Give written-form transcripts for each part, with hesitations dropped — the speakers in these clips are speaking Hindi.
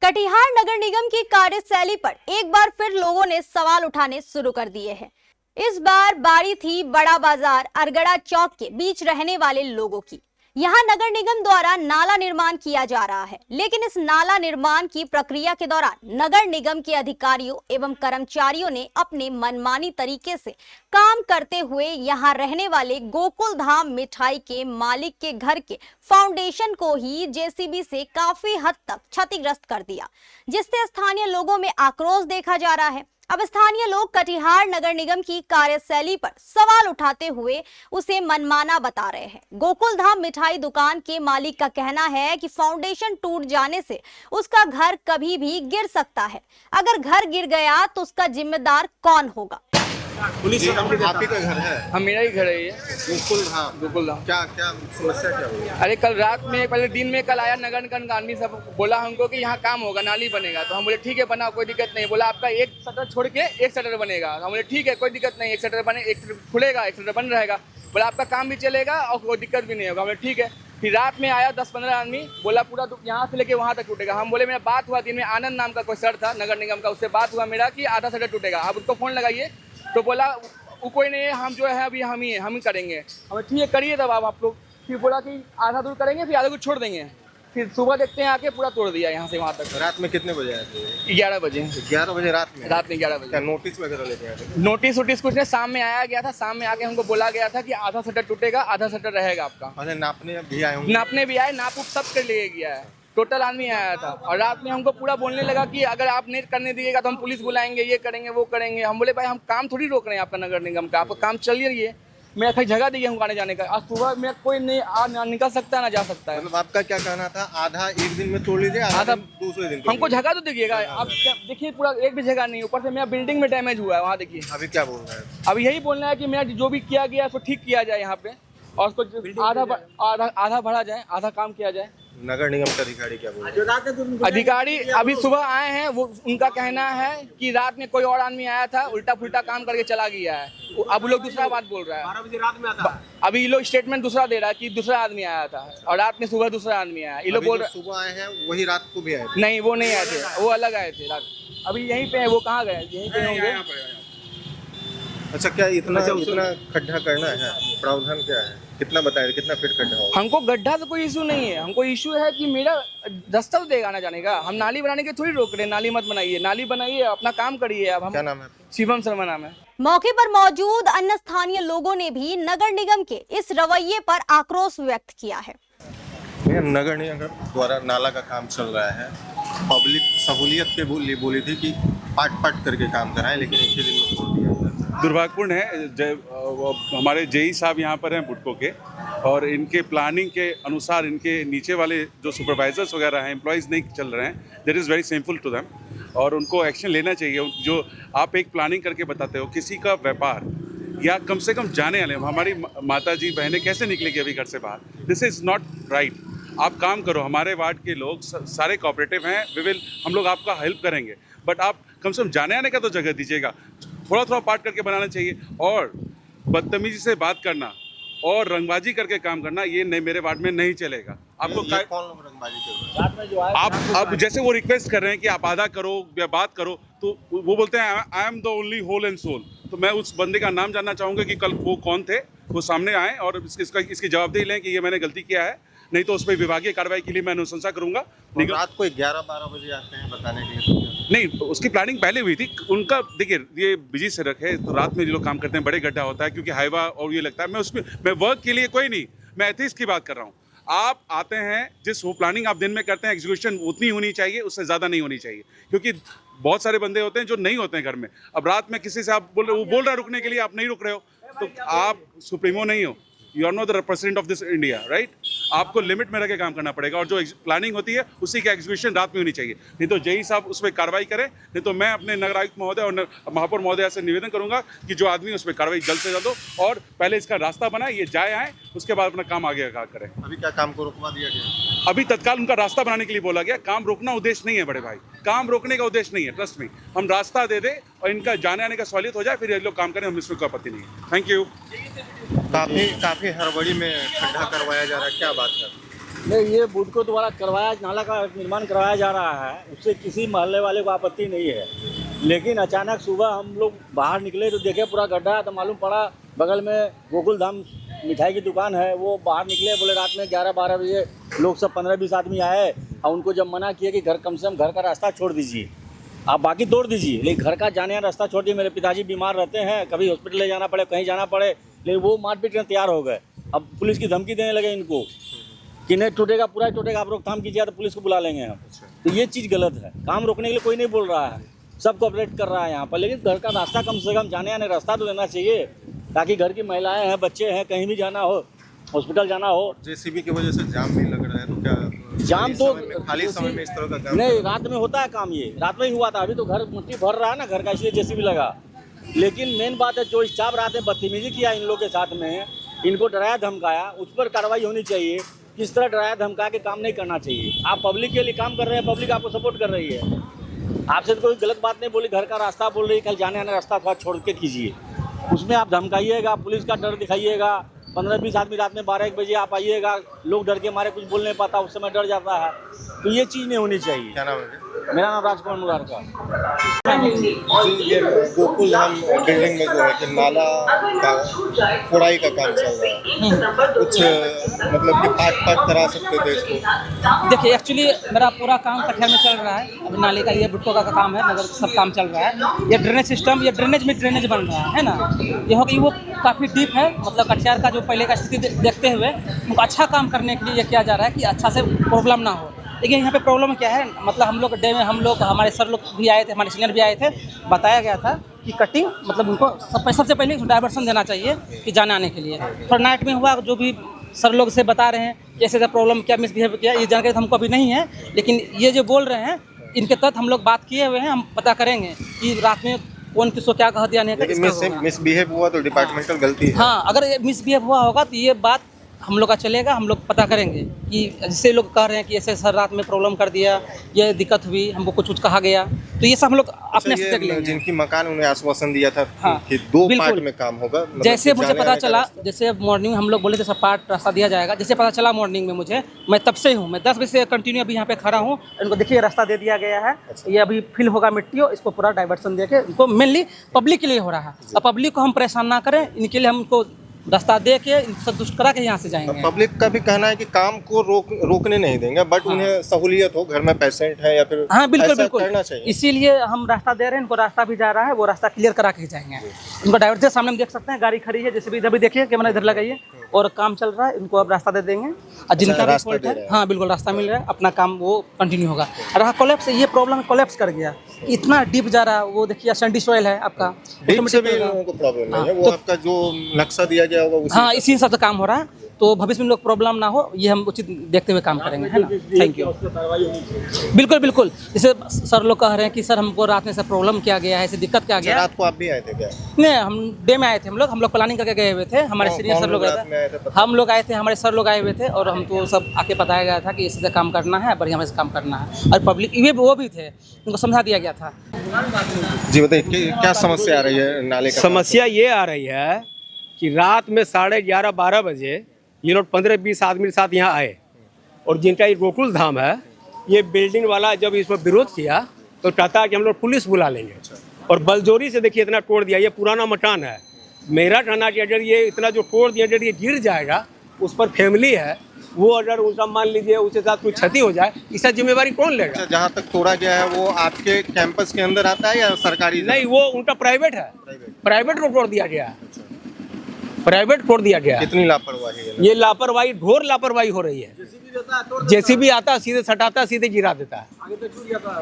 कटिहार नगर निगम की कार्यशैली पर एक बार फिर लोगों ने सवाल उठाने शुरू कर दिए हैं। इस बार बारी थी बड़ा बाजार अरगड़ा चौक के बीच रहने वाले लोगों की। यहाँ नगर निगम द्वारा नाला निर्माण किया जा रहा है, लेकिन इस नाला निर्माण की प्रक्रिया के दौरान नगर निगम के अधिकारियों एवं कर्मचारियों ने अपने मनमानी तरीके से काम करते हुए यहाँ रहने वाले गोकुल धाम मिठाई के मालिक के घर के फाउंडेशन को ही जेसीबी से काफी हद तक क्षतिग्रस्त कर दिया, जिससे स्थानीय लोगों में आक्रोश देखा जा रहा है। अब स्थानीय लोग कटिहार नगर निगम की कार्यशैली पर सवाल उठाते हुए उसे मनमाना बता रहे हैं। गोकुल धाम मिठाई दुकान के मालिक का कहना है कि फाउंडेशन टूट जाने से उसका घर कभी भी गिर सकता है। अगर घर गिर गया तो उसका जिम्मेदार कौन होगा? पुलिस आप ही का घर है? हाँ, मेरा ही घर है ये। गोकुल धाम क्या क्या समस्या क्या हुई? अरे कल रात में, पहले दिन में कल आया नगर निगम का आदमी, सब बोला हमको कि यहाँ काम होगा, नाली बनेगा। तो हम बोले ठीक है, बना, कोई दिक्कत नहीं। बोला आपका एक शटर छोड़ के एक शटर बनेगा। हम बोले ठीक है, कोई दिक्कत नहीं, एक शटर बने, एक शटर खुलेगा, एक शटर बंद रहेगा। बोला आपका काम भी चलेगा और कोई दिक्कत भी नहीं होगा। हम बोले ठीक है। फिर रात में आया 10-15 आदमी, बोला पूरा यहाँ से लेके वहाँ तक टूटेगा। हम बोले मेरा बात हुआ दिन में, आनंद नाम का कोई सर था नगर निगम का, उससे बात हुआ मेरा कि आधा शटर टूटेगा, आप उसको फ़ोन लगाइए। तो बोला वो कोई नहीं है, हम जो है अभी हम ही करेंगे। हमें ठीक है, करिए तब आप लोग। फिर बोला कि आधा दूर करेंगे, फिर आधा दूर छोड़ देंगे। फिर सुबह देखते हैं आके पूरा तोड़ दिया यहाँ से वहाँ तक। रात में कितने बजे आए थे? 11 बजे। 11 बजे रात में 11 बजे। क्या नोटिस वगैरह लेके आए थे? नोटिस कुछ नहीं, शाम में आया गया था। शाम में आके हमको बोला गया था कि आधा शटर टूटेगा, आधा शटर रहेगा आपका। अरे नापने भी आए होंगे? नापने भी आए, नाप उप सब कर लिए गया है। टोटल आदमी आया था और रात में हमको पूरा बोलने लगा कि अगर आप नहीं करने दिएगा तो हम पुलिस बुलाएंगे, ये करेंगे, वो करेंगे। हम बोले भाई हम काम थोड़ी रोक रहे हैं आपका नगर निगम का, आपका काम चल रही है। मेरा कहीं जगह दिए हमको आने जाने का। आज सुबह में कोई नहीं ना निकल सकता है ना जा सकता है। मतलब आपका क्या कहना था, आधा एक दिन में तोड़ लीजिए, आधा दूसरे दिन? हमको जगह तो दिखिएगा। आप देखिए पूरा एक भी जगह नहीं, ऊपर से मेरा बिल्डिंग में डैमेज हुआ है, वहाँ देखिए। अभी क्या बोल रहे हैं? अब यही बोलना है कि मेरा जो भी किया गया उसको ठीक किया जाए यहाँ पे, और उसको आधा भरा जाए, आधा काम किया जाए। नगर निगम के अधिकारी क्या बोल रहे हैं? अधिकारी अभी सुबह आए हैं, वो उनका कहना है कि रात में कोई और आदमी आया था, उल्टा पुल्टा काम करके चला गया है। अब लोग दूसरा बात बोल रहा है। 12 बजे रात में आता है। अभी ये लोग स्टेटमेंट दूसरा दे रहा है कि दूसरा आदमी आया था और रात में सुबह दूसरा आदमी आया। ये लोग बोल रहे सुबह आए हैं, वही रात को भी आए थे? नहीं, वो नहीं आए थे, वो अलग आए थे रात। अभी यहीं पे है, वो कहाँ गए? यहीं पे होंगे। अच्छा, क्या इतना खड्डा करना है? प्रावधान क्या है? कितना बताए, कितना फीट खड्डा होगा? हमको गड्ढा से कोई इशू नहीं है। हमको इशू है कि मेरा रास्ता तो देगा आना जाने का। हम नाली बनाने के थोड़ी रोक रहे हैं। नाली मत बनाइए, नाली बनाइए, अपना काम करिए। अब हम, क्या नाम है? शिवम शर्मा नाम है। मौके पर मौजूद अन्य स्थानीय लोगों ने भी नगर निगम के इस रवैये पर आक्रोश व्यक्त किया है। नगर निगम द्वारा नाला का काम चल रहा है, पब्लिक सहूलियत के लिए बोली थी कि पाट करके काम कराएं, लेकिन एक ही दिन में छोड़ दिया। दुर्भाग्यपूर्ण है। हमारे जेई साहब यहाँ पर हैं बुडको के, और इनके प्लानिंग के अनुसार इनके नीचे वाले जो सुपरवाइजर्स वगैरह हैं, एम्प्लॉयज़ नहीं चल रहे हैं। That is very simple to them, और उनको एक्शन लेना चाहिए। जो आप एक प्लानिंग करके बताते हो किसी का व्यापार, या कम से कम जाने वाले, हमारी माता जी बहनें कैसे निकलेगी अभी घर से बाहर? This is not right. आप काम करो, हमारे वार्ड के लोग सारे कोऑपरेटिव हैं, हम लोग आपका हेल्प करेंगे, बट आप कम से कम जाने आने का तो जगह दीजिएगा। थोड़ा पार्ट करके बनाना चाहिए। और बदतमीजी से बात करना और रंगबाजी करके काम करना, ये नहीं, मेरे वार्ड में नहीं चलेगा। आपको कौन लोग रंगबाजी कर रहे हैं? आप अब जैसे वो रिक्वेस्ट कर रहे हैं कि आप आधा करो या बात करो, तो वो बोलते हैं I am the only whole and sole. तो मैं उस बंदे का नाम जानना चाहूँगा कि कल वो कौन थे, वो सामने आए और इसकी जवाबदेही लें कि ये मैंने गलती किया है, नहीं तो उस पर विभागीय कार्रवाई के लिए मैं अनुशंसा करूंगा। रात को 11-12 बजे आते हैं बताने के लिए? नहीं, उसकी प्लानिंग पहले हुई थी उनका। देखिए, ये बिजी से रखे तो रात में जो लोग काम करते हैं, बड़े गड्ढा होता है क्योंकि हाईवा और ये लगता है। मैं वर्क के लिए कोई नहीं, मैं एथिक्स की बात कर रहा हूँ। आप आते हैं, जिस वो प्लानिंग आप दिन में करते हैं, एग्जीक्यूशन उतनी होनी चाहिए, उससे ज़्यादा नहीं होनी चाहिए, क्योंकि बहुत सारे बंदे होते हैं जो नहीं होते हैं घर में। अब रात में किसी से आप बोल रहे हैं रुकने के लिए, आप नहीं रुक रहे हो, तो आप सुप्रीमो नहीं हो। You are not the president of this India, right? आपको लिमिट में रह के काम करना पड़ेगा, और जो प्लानिंग होती है उसी की एग्जीक्यूशन रात में होनी चाहिए। नहीं तो जेई साहब उस पर कार्रवाई करें, नहीं तो मैं अपने नगर आयुक्त महोदय और महापौर महोदय से निवेदन करूंगा कि जो आदमी उस पर कार्रवाई जल्द से जल्द हो, और पहले इसका रास्ता बनाए, ये जाए आए, उसके बाद अपना काम आगे करें। अभी क्या काम को रोकवा दिया गया? अभी तत्काल उनका रास्ता बनाने के लिए बोला गया। काम रोकना उद्देश्य नहीं है बड़े भाई, काम रोकने का उद्देश्य नहीं है, ट्रस्ट में। हम रास्ता दे दें और इनका जाने आने का सहूलियत हो जाए, फिर ये लोग काम करें, हम इसमें कोई आपत्ति नहीं है। Thank you. काफ़ी हड़बड़ी में खड्डा करवाया जा रहा है, क्या बात है? नहीं, ये बुडको द्वारा करवाया नाला का निर्माण करवाया जा रहा है, उससे किसी मोहल्ले वाले को आपत्ति नहीं है। लेकिन अचानक सुबह हम लोग बाहर निकले तो देखे पूरा गड्ढा, तो मालूम पड़ा बगल में गोकुल धाम मिठाई की दुकान है, वो बाहर निकले, बोले रात में 11-12 बजे लोग सब 15-20 आदमी आए और उनको जब मना किया कि घर कम से कम घर का रास्ता छोड़ दीजिए, आप बाकी तोड़ दीजिए, लेकिन घर का जाने का रास्ता छोड़ दिए। मेरे पिताजी बीमार रहते हैं, कभी हॉस्पिटल ले जाना पड़े, कहीं जाना पड़े, लेकिन वो मारपीट करने तैयार हो गए। अब पुलिस की धमकी देने लगे इनको कि नहीं टूटेगा, पूरा टूटेगा, आप रोकथाम कीजिए तो पुलिस को बुला लेंगे हम। तो ये चीज़ गलत है, काम रोकने के लिए कोई नहीं बोल रहा है, सब कोऑपरेट कर रहा है यहाँ पर, लेकिन घर का रास्ता कम से कम जाने आने रास्ता तो देना चाहिए, ताकि घर की महिलाएं हैं, बच्चे हैं, कहीं भी जाना हो, हॉस्पिटल जाना हो। जेसीबी की वजह से जाम भी लग रहा है, तो क्या जाम तो खाली समय में इस तरह का काम नहीं, रात में होता है काम, ये रात में ही हुआ था। अभी तो घर मिट्टी भर रहा है ना घर का, इसलिए जेसीबी लगा। लेकिन मेन बात है, जो स्टाफ रात में बदतमीजी किया इन लोगों के साथ में, इनको डराया धमकाया, उस पर कार्रवाई होनी चाहिए। किस तरह डराया धमका के काम नहीं करना चाहिए। आप पब्लिक के लिए काम कर रहे हैं, पब्लिक आपको सपोर्ट कर रही है, आपसे तो कोई गलत बात नहीं बोली, घर का रास्ता बोल रही है, कल जाने आने रास्ता थोड़ा छोड़ के कीजिए, उसमें आप धमकाइएगा, पुलिस का डर दिखाइएगा। 15-20 आदमी रात में 12-1 बजे आप आइएगा, लोग डर के मारे कुछ बोल नहीं पाता, उस समय डर जाता है, तो ये चीज़ नहीं होनी चाहिए। क्या नाम है? मेरा नाम राजकुमार मुरारका। जी, ये गोकुल धाम बिल्डिंग में जो है कि नाला का फोड़ाई का काम चल रहा है, कुछ मतलब कि पार्ट करा सकते थे इसको। देखिए एक्चुअली मेरा पूरा काम कठिया में चल रहा है, अब नाले का ये बुटको का काम है, नगर सब काम चल रहा है। ये ड्रेनेज सिस्टम, ये ड्रेनेज में ड्रेनेज बन रहा है ना, ये हो कि वो काफ़ी डीप है, मतलब कटिहार का जो पहले का स्थिति देखते हुए उनको अच्छा काम करने के लिए ये किया जा रहा है कि अच्छा से प्रॉब्लम ना हो। लेकिन यहाँ पे प्रॉब्लम क्या है, मतलब हम लोग डे में हम लोग हमारे सर लोग भी आए थे, हमारे सीनियर भी आए थे, बताया गया था कि कटिंग मतलब उनको सबसे पहले डाइवर्सन देना चाहिए कि जाने आने के लिए। पर नाइट में हुआ, जो भी सर लोग से बता रहे हैं कि ऐसे प्रॉब्लम क्या मिसबिहेव किया, ये जानकारी तो हमको अभी नहीं है, लेकिन ये जो बोल रहे हैं इनके तहत हम लोग बात किए हुए हैं, हम पता करेंगे कि रात में कौन किसको क्या कह दिया नहीं। लेकिन मिसबिहेव हुआ तो डिपार्टमेंटल गलती है। हाँ, अगर मिसबिहेव हुआ होगा तो ये बात हम लोग का चलेगा, हम लोग पता करेंगे कि जिससे लोग कह रहे हैं कि ऐसे सर रात में प्रॉब्लम कर दिया, ये दिक्कत हुई, हमको कुछ कहा गया, तो ये सब हम लोग अपने से देख लेंगे। जिनकी मकान उन्हें आश्वासन दिया था हाँ, कि 2 बिल्कुल। पार्ट में काम होगा, मतलब जैसे कि मुझे जाने पता आने का चला, रास्ता। जैसे मॉर्निंग में हम लोग बोले थे सब पार्ट रास्ता दिया जाएगा, जैसे पता चला मॉर्निंग में मुझे, मैं तब से हूँ, मैं 10 बजे से कंटिन्यू अभी यहाँ पे खड़ा हूँ। इनको देखिए रास्ता दे दिया गया है, ये अभी फिल होगा मिट्टी, और इसको पूरा डाइवर्सन दे के इनको मेनली पब्लिक के लिए हो रहा है। अब पब्लिक को हम परेशान ना करें, इनके लिए हमको रास्ता दे के संतुष्ट करा के यहाँ से जाएंगे। पब्लिक का भी कहना है कि काम को रोकने नहीं देंगे, बट उन्हें सहूलियत हो, घर में पेशेंट है या फिर हाँ बिल्कुल ऐसा बिल्कुल, करना चाहिए। इसीलिए हम रास्ता दे रहे हैं, इनको रास्ता भी जा रहा है, वो रास्ता क्लियर करा के जाएंगे। इनको डाइवर्जन सामने हम देख सकते हैं, गाड़ी खड़ी है, जैसे भी इधर भी देखिए, कैमरा इधर लगाइए, और काम चल रहा है, इनको अब रास्ता दे देंगे। और जिनका भी रास्ता फॉल्ट दे रहे है, हैं। हाँ बिल्कुल रास्ता मिल रहा है, अपना काम वो कंटिन्यू होगा। रहा कोलैप्स, ये प्रॉब्लम कोलैप्स कर गया, इतना डीप जा रहा है, वो देखिए सैंडी सॉइल है आपका, डीप से भी लोगों को प्रॉब्लम नहीं है, वो आपका जो नक्शा दिया गया होगा उसी हाँ इसी हिसाब से काम हो रहा है, तो भविष्य में लोग प्रॉब्लम ना हो, ये हम उचित देखते हुए काम करेंगे, है ना। Thank you. बिल्कुल बिल्कुल, जैसे सर लोग कह रहे हैं कि सर हमको रात में से प्रॉब्लम किया गया है, ऐसे दिक्कत क्या गया। रात को आप भी आए थे क्या? नहीं, हम डे में आए थे, हम लोग प्लानिंग करके गए हुए थे, हमारे सीनियर सर लोग आए थे, हम लोग आए थे, हमारे सर लोग आए हुए थे, और हमको सब आके बताया गया था कि इससे काम करना है, बढ़िया से काम करना है, और पब्लिक ये वो भी थे, उनको समझा दिया गया था। जी बताइए क्या समस्या आ रही है नाले का? समस्या ये आ रही है कि रात में 11:30-12 बजे ये लोग 15-20 आदमी के साथ यहाँ आए, और जिनका ये गोकुल धाम है, ये बिल्डिंग वाला जब इसमें विरोध किया तो कहता है कि हम लोग पुलिस बुला लेंगे, और बलजोरी से देखिए इतना तोड़ दिया। ये पुराना मकान है, मेरा कहना कि अगर ये इतना जो तोड़ दिया, अगर ये गिर जाएगा, उस पर फैमिली है, वो अगर उसका मान लीजिए उसके साथ कोई क्षति हो जाए, इसका जिम्मेवारी कौन लेगा? जहाँ तक तोड़ा गया है वो आपके कैंपस के अंदर आता है या सरकारी? नहीं, वो उनका प्राइवेट है, प्राइवेट को तोड़ दिया गया, प्राइवेट तोड़ दिया गया। कितनी लापरवाही है? ये लापरवाही, घोर लापरवाही हो रही है। जेसीबी आता सीधे सटाता, सीधे गिरा देता है।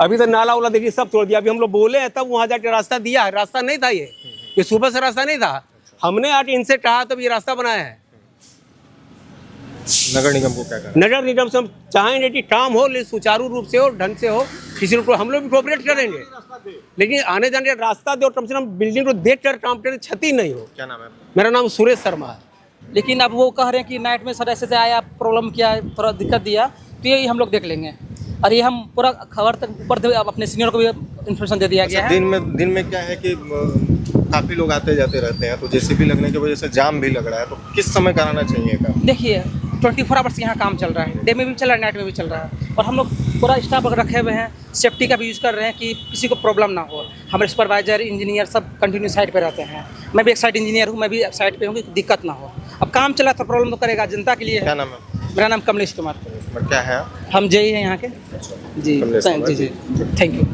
अभी तो नाला वाला देखिए सब तोड़ दिया। अभी हम लोग बोले हैं तब वहाँ जाके रास्ता दिया है, रास्ता नहीं था, ये सुबह से रास्ता नहीं था, हमने आज इनसे कहा तब ये रास्ता बनाया है। नगर निगम को क्या करना? नगर निगम से हम चाहेंगे कि काम हो, लेकिन सुचारू रूप से हो, ढंग से हो, किसी को हम लोग भी कोऑपरेट करेंगे, लेकिन आने जाने का रास्ता दे, और कम से कम बिल्डिंग को देख कर काम करें, क्षति नहीं हो। क्या नाम है? मेरा नाम सुरेश शर्मा है। लेकिन अब वो कह रहे हैं कि नाइट में सर ऐसे आया, प्रॉब्लम किया, थोड़ा दिक्कत दिया, तो ये हम लोग देख लेंगे, और ये हम पूरा खबर तक ऊपर अपने सीनियर को भी इन्फॉर्मेशन दे दिया गया है। दिन में क्या है कि काफी लोग आते जाते रहते हैं, तो जेसीबी लगने की वजह से जाम भी लग रहा है, तो किस समय कराना चाहिए काम? देखिए 24 आवर्स यहाँ काम चल रहा है, डे में भी चल रहा है, नाइट में भी चल रहा है। और हम लोग पूरा स्टाफ रखे हुए हैं, सेफ्टी का भी यूज़ कर रहे हैं कि किसी को प्रॉब्लम ना हो। हमारे सुपरवाइजर, इंजीनियर सब कंटिन्यू साइड पे रहते हैं। मैं भी एक साइड इंजीनियर हूँ, मैं भी साइड पे हूँ कि दिक्कत ना हो। अब काम चला तो प्रॉब्लम तो करेगा, जनता के लिए है। क्या नाम है? मेरा नाम कमलेश कुमार, क्या है? हम जेई हैं यहाँ के। जी कमलेश कुमार जी, थैंक यू।